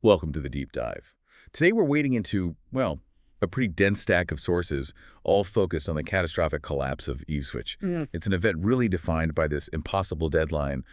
Welcome to the deep dive. Today we're wading into, well, a pretty dense stack of sources, all focused on the catastrophic collapse of URSummary. It's an event really defined by this impossible deadline,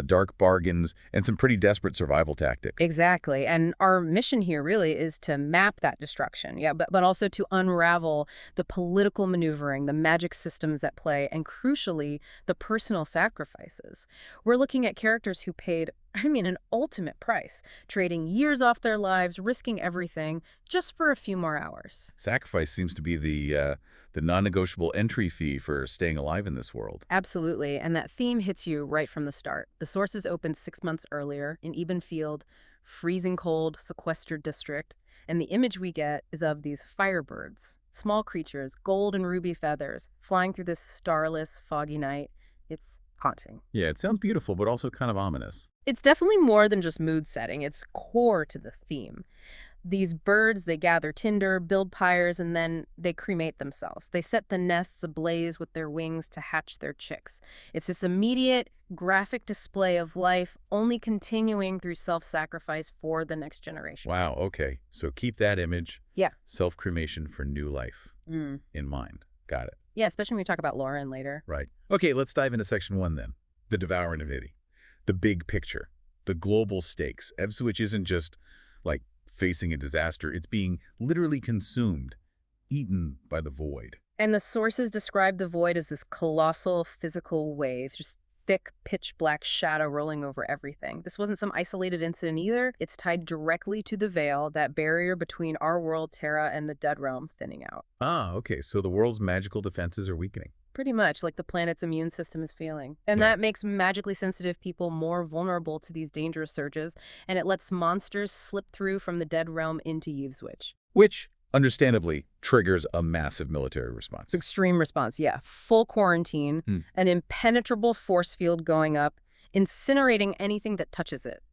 dark bargains, and some pretty desperate survival tactics. Exactly. And our mission here really is to map that destruction, but also to unravel the political maneuvering, the magic systems at play, and crucially, the personal sacrifices. We're looking at characters who paid, an ultimate price, trading years off their lives, risking everything, just for a few more hours. Sacrifice seems to be the non-negotiable entry fee for staying alive in this world. Absolutely, and that theme hits you right from the start. The sources opened 6 months earlier in Eben Field, freezing cold, sequestered district, and the image we get is of these firebirds, small creatures, gold and ruby feathers, flying through this starless, foggy night. It's haunting. Yeah, it sounds beautiful, but also kind of ominous. It's definitely more than just mood setting. It's core to the theme. These birds, they gather tinder, build pyres, and then they cremate themselves. They set the nests ablaze with their wings to hatch their chicks. It's this immediate, graphic display of life, only continuing through self-sacrifice for the next generation. Wow, okay. So keep that image, Yeah. self-cremation for new life, in mind. Got it. Yeah, especially when we talk about Lauren later. Right. Okay, let's dive into section 1 then. The devouring divinity. The big picture. The global stakes. URSummary isn't just, like, facing a disaster. It's being literally consumed, eaten by the void. And the sources describe the void as this colossal physical wave, just thick, pitch-black shadow rolling over everything. This wasn't some isolated incident either. It's tied directly to the veil, that barrier between our world, Terra, and the dead realm thinning out. Ah, okay, so the world's magical defenses are weakening. Pretty much, like the planet's immune system is failing. And Yeah. that makes magically sensitive people more vulnerable to these dangerous surges, and it lets monsters slip through from the dead realm into URSummary. Which, understandably, triggers a massive military response. Extreme response, yeah. Full quarantine, an impenetrable force field going up, incinerating anything that touches it.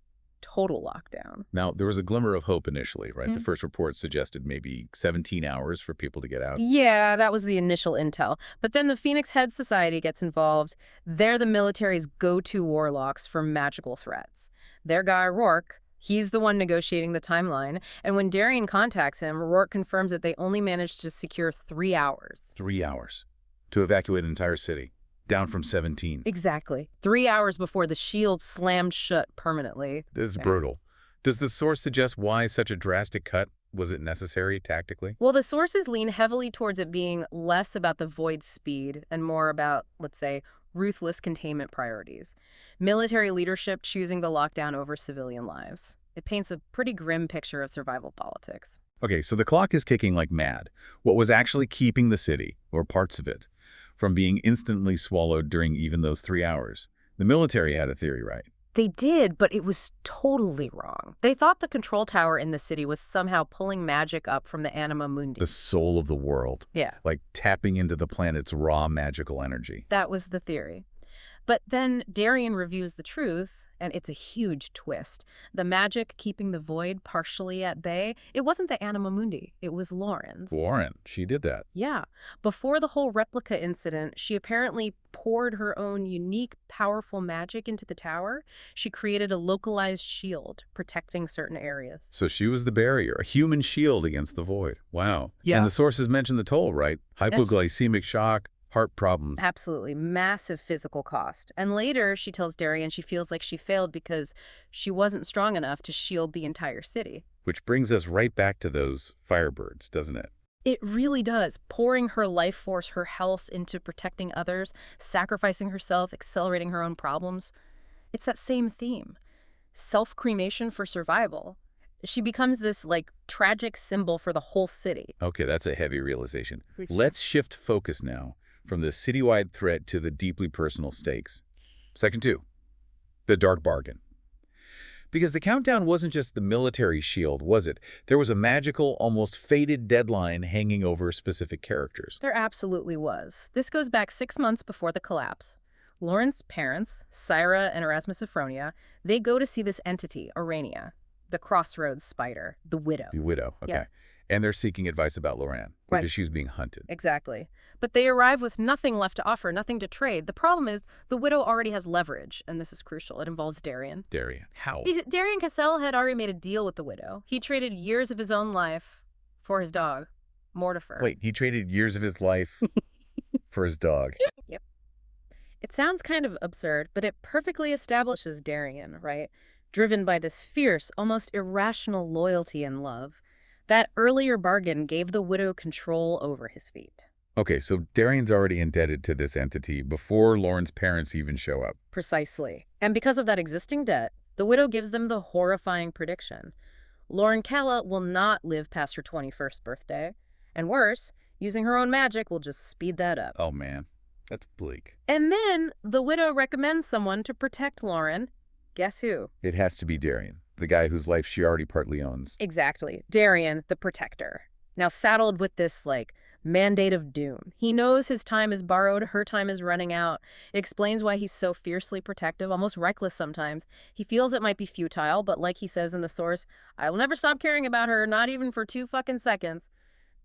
Total lockdown. Now, there was a glimmer of hope initially, right? The first report suggested maybe 17 hours for people to get out. Yeah, that was the initial intel. But then the Phoenix Head Society gets involved. They're the military's go-to warlocks for magical threats. Their guy, Rourke, he's the one negotiating the timeline. And when Darian contacts him, Rourke confirms that they only managed to secure 3 hours. 3 hours to evacuate an entire city, down from 17. Exactly. 3 hours before the shield slammed shut permanently. This is brutal. Does the source suggest why such a drastic cut? Was it necessary tactically? Well, the sources lean heavily towards it being less about the void's speed and more about, let's say, ruthless containment priorities. Military leadership choosing the lockdown over civilian lives. It paints a pretty grim picture of survival politics. Okay, so the clock is ticking like mad. What was actually keeping the city, or parts of it, from being instantly swallowed during even those 3 hours? The military had a theory, right? They did, but it was totally wrong. They thought the control tower in the city was somehow pulling magic up from the Anima Mundi. The soul of the world. Yeah. Like tapping into the planet's raw magical energy. That was the theory. But then Darian reviews the truth, and it's a huge twist. The magic keeping the void partially at bay, it wasn't the Anima Mundi. It was Lauren's. Lauren, she did that. Yeah. Before the whole replica incident, she apparently poured her own unique, powerful magic into the tower. She created a localized shield, protecting certain areas. So she was the barrier, a human shield against the void. Wow. Yeah. And the sources mentioned the toll, right? Hypoglycemic shock, heart problems. Absolutely. Massive physical cost. And later, she tells Darian she feels like she failed because she wasn't strong enough to shield the entire city. Which brings us right back to those firebirds, doesn't it? It really does. Pouring her life force, her health into protecting others, sacrificing herself, accelerating her own problems. It's that same theme. Self-cremation for survival. She becomes this, tragic symbol for the whole city. Okay, that's a heavy realization. Let's shift focus now from the citywide threat to the deeply personal stakes. Section 2, the dark bargain. Because the countdown wasn't just the military shield, was it? There was a magical, almost fated deadline hanging over specific characters. There absolutely was. This goes back 6 months before the collapse. Lauren's parents, Syra and Erasmus Sophronia, they go to see this entity, Urania, the crossroads spider, the widow. The widow, okay. Yeah. And they're seeking advice about Lorraine, Right. because she was being hunted. Exactly. But they arrive with nothing left to offer, nothing to trade. The problem is the widow already has leverage, and this is crucial. It involves Darien. Darien. How? Darien Cassell had already made a deal with the widow. He traded years of his own life for his dog, Mortifer. Wait, he traded years of his life for his dog. Yep. It sounds kind of absurd, but it perfectly establishes Darien, right? Driven by this fierce, almost irrational loyalty and love. That earlier bargain gave the widow control over his fate. Okay, so Darien's already indebted to this entity before Lauren's parents even show up. Precisely. And because of that existing debt, the widow gives them the horrifying prediction. Lauren Kayla will not live past her 21st birthday. And worse, using her own magic will just speed that up. Oh, man. That's bleak. And then the widow recommends someone to protect Lauren. Guess who? It has to be Darien, the guy whose life she already partly owns. Exactly. Darien, the protector. Now saddled with this, mandate of doom. He knows his time is borrowed, her time is running out. It explains why he's so fiercely protective, almost reckless sometimes. He feels it might be futile, but like he says in the source, I will never stop caring about her, not even for 2 fucking seconds.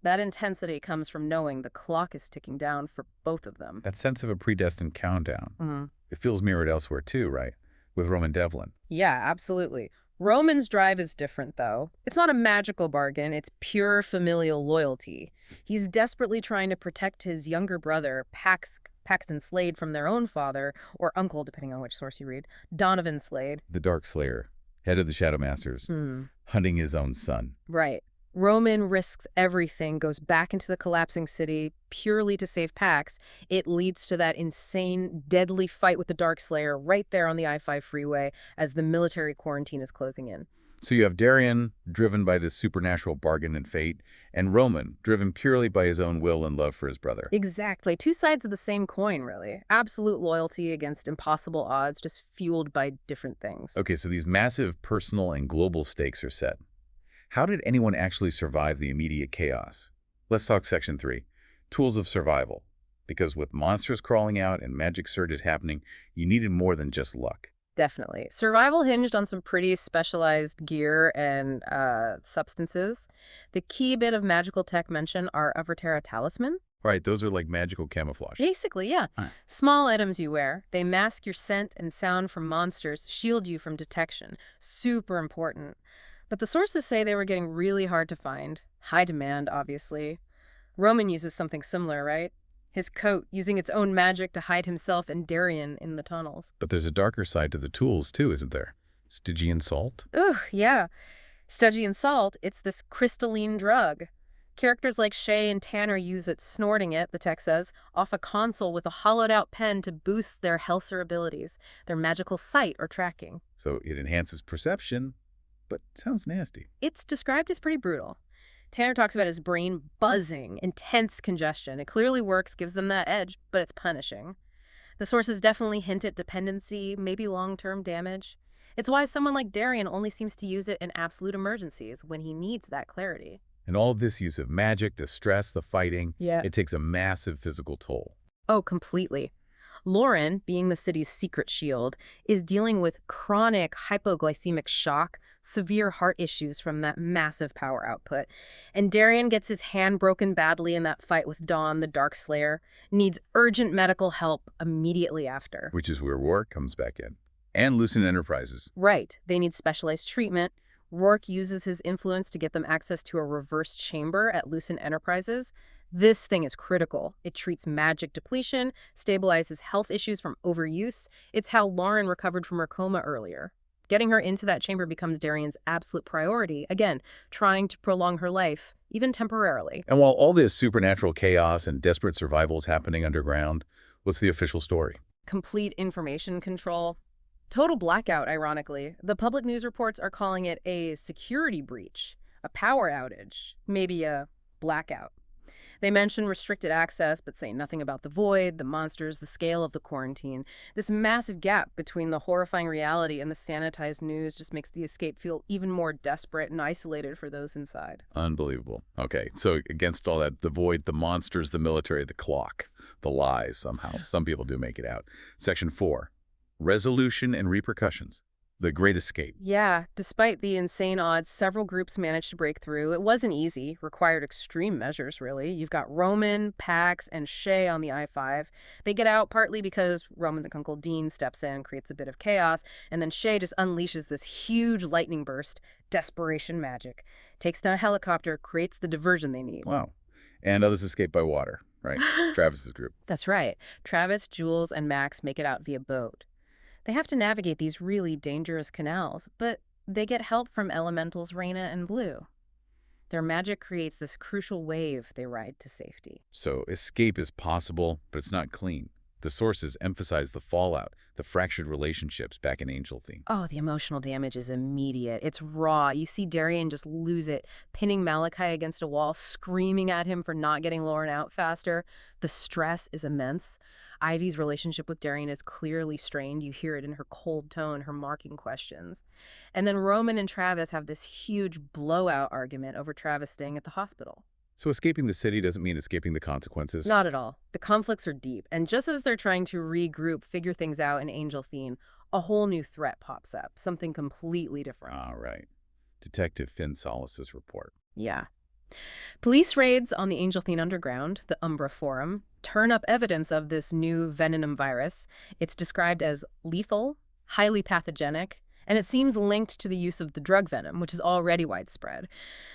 That intensity comes from knowing the clock is ticking down for both of them. That sense of a predestined countdown. Mm-hmm. It feels mirrored elsewhere too, right? With Roman Devlin. Yeah, absolutely. Roman's drive is different, though. It's not a magical bargain. It's pure familial loyalty. He's desperately trying to protect his younger brother, Paxton Slade, from their own father, or uncle, depending on which source you read, Donovan Slade. The Dark Slayer, head of the Shadow Masters, hunting his own son. Right. Roman risks everything, goes back into the collapsing city purely to save Pax. It leads to that insane, deadly fight with the Dark Slayer right there on the I-5 freeway as the military quarantine is closing in. So you have Darien, driven by this supernatural bargain and fate, and Roman, driven purely by his own will and love for his brother. Exactly. 2 sides of the same coin, really. Absolute loyalty against impossible odds, just fueled by different things. Okay, so these massive personal and global stakes are set. How did anyone actually survive the immediate chaos? Let's talk Section 3, Tools of Survival. Because with monsters crawling out and magic surges happening, you needed more than just luck. Definitely. Survival hinged on some pretty specialized gear and substances. The key bit of magical tech mentioned are Everterra talisman. Right, those are like magical camouflage. Basically, yeah. Huh. Small items you wear. They mask your scent and sound from monsters, shield you from detection. Super important. But the sources say they were getting really hard to find. High demand, obviously. Roman uses something similar, right? His coat, using its own magic to hide himself and Darien in the tunnels. But there's a darker side to the tools, too, isn't there? Stygian salt? Ugh, yeah. Stygian salt, it's this crystalline drug. Characters like Shay and Tanner use it, snorting it, the text says, off a console with a hollowed-out pen to boost their Helser abilities, their magical sight or tracking. So it enhances perception, but sounds nasty. It's described as pretty brutal. Tanner talks about his brain buzzing, intense congestion. It clearly works, gives them that edge, but it's punishing. The sources definitely hint at dependency, maybe long-term damage. It's why someone like Darien only seems to use it in absolute emergencies, when he needs that clarity. And all of this use of magic, the stress, the fighting, Yeah. it takes a massive physical toll. Oh, completely. Lauren, being the city's secret shield, is dealing with chronic hypoglycemic shock, severe heart issues from that massive power output. And Darien gets his hand broken badly in that fight with Dawn, the Dark Slayer, needs urgent medical help immediately after. Which is where Rourke comes back in. And Lucent Enterprises. Right. They need specialized treatment. Rourke uses his influence to get them access to a reverse chamber at Lucent Enterprises. This thing is critical. It treats magic depletion, stabilizes health issues from overuse. It's how Lauren recovered from her coma earlier. Getting her into that chamber becomes Darien's absolute priority. Again, trying to prolong her life, even temporarily. And while all this supernatural chaos and desperate survival is happening underground, what's the official story? Complete information control. Total blackout, ironically. The public news reports are calling it a security breach, a power outage, maybe a blackout. They mention restricted access, but say nothing about the void, the monsters, the scale of the quarantine. This massive gap between the horrifying reality and the sanitized news just makes the escape feel even more desperate and isolated for those inside. Unbelievable. Okay, so against all that, the void, the monsters, the military, the clock, the lies somehow. Some people do make it out. Section 4, resolution and repercussions. The Great Escape. Yeah, despite the insane odds, several groups managed to break through. It wasn't easy, required extreme measures, really. You've got Roman, Pax, and Shay on the I-5. They get out partly because Roman's Uncle Dean steps in, creates a bit of chaos, and then Shay just unleashes this huge lightning burst, desperation magic. Takes down a helicopter, creates the diversion they need. Wow. And others escape by water, right? Travis's group. That's right. Travis, Jules, and Max make it out via boat. They have to navigate these really dangerous canals, but they get help from elementals Reyna and Blue. Their magic creates this crucial wave they ride to safety. So escape is possible, but it's not clean. The sources emphasize the fallout, the fractured relationships back in Angel Theme. Oh, the emotional damage is immediate. It's raw. You see Darian just lose it, pinning Malachi against a wall, screaming at him for not getting Lauren out faster. The stress is immense. Ivy's relationship with Darian is clearly strained. You hear it in her cold tone, her marking questions. And then Roman and Travis have this huge blowout argument over Travis staying at the hospital. So escaping the city doesn't mean escaping the consequences? Not at all. The conflicts are deep, and just as they're trying to regroup, figure things out in Angel Theme, a whole new threat pops up, something completely different. Ah, right. Detective Finn Solis's report. Yeah. Police raids on the Angel Theme Underground, the Umbra Forum, turn up evidence of this new venom virus. It's described as lethal, highly pathogenic, and it seems linked to the use of the drug venom, which is already widespread.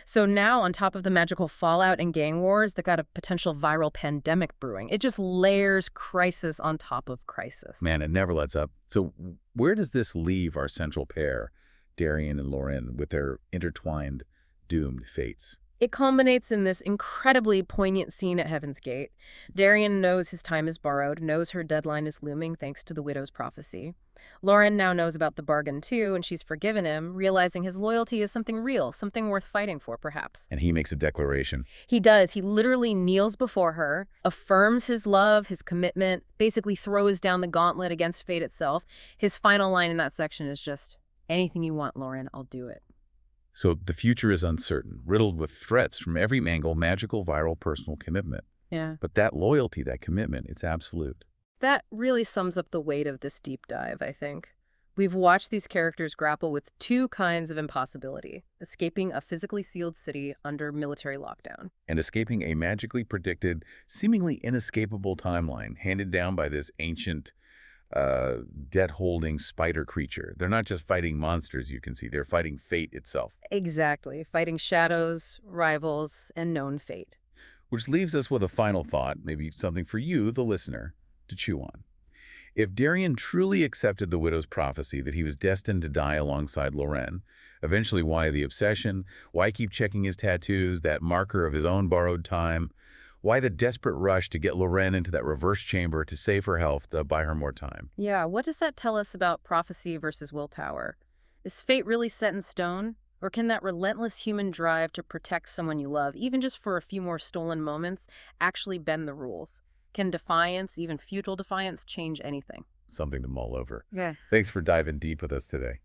So now, on top of the magical fallout and gang wars that got a potential viral pandemic brewing, it just layers crisis on top of crisis. Man, it never lets up. So where does this leave our central pair, Darian and Lauren, with their intertwined, doomed fates? It culminates in this incredibly poignant scene at Heaven's Gate. Darian knows his time is borrowed, knows her deadline is looming thanks to the widow's prophecy. Lauren now knows about the bargain too, and she's forgiven him, realizing his loyalty is something real, something worth fighting for, perhaps. And he makes a declaration. He does. He literally kneels before her, affirms his love, his commitment, basically throws down the gauntlet against fate itself. His final line in that section is just, "Anything you want, Lauren, I'll do it." So the future is uncertain, riddled with threats from every angle, magical, viral, personal commitment. Yeah. But that loyalty, that commitment, it's absolute. That really sums up the weight of this deep dive, I think. We've watched these characters grapple with two kinds of impossibility: escaping a physically sealed city under military lockdown, And escaping a magically predicted, seemingly inescapable timeline handed down by this ancient, debt-holding spider creature. They're not just fighting monsters, you can see. They're fighting fate itself. Exactly, fighting shadows, rivals, and known fate. Which leaves us with a final thought, maybe something for you, the listener, to chew on. If Darian truly accepted the widow's prophecy that he was destined to die alongside Lauren, eventually why the obsession? Why keep checking his tattoos, that marker of his own borrowed time? Why the desperate rush to get Lauren into that reverse chamber to save her health, to buy her more time? Yeah, what does that tell us about prophecy versus willpower? Is fate really set in stone? Or can that relentless human drive to protect someone you love, even just for a few more stolen moments, actually bend the rules? Can defiance, even futile defiance, change anything? Something to mull over. Yeah. Thanks for diving deep with us today.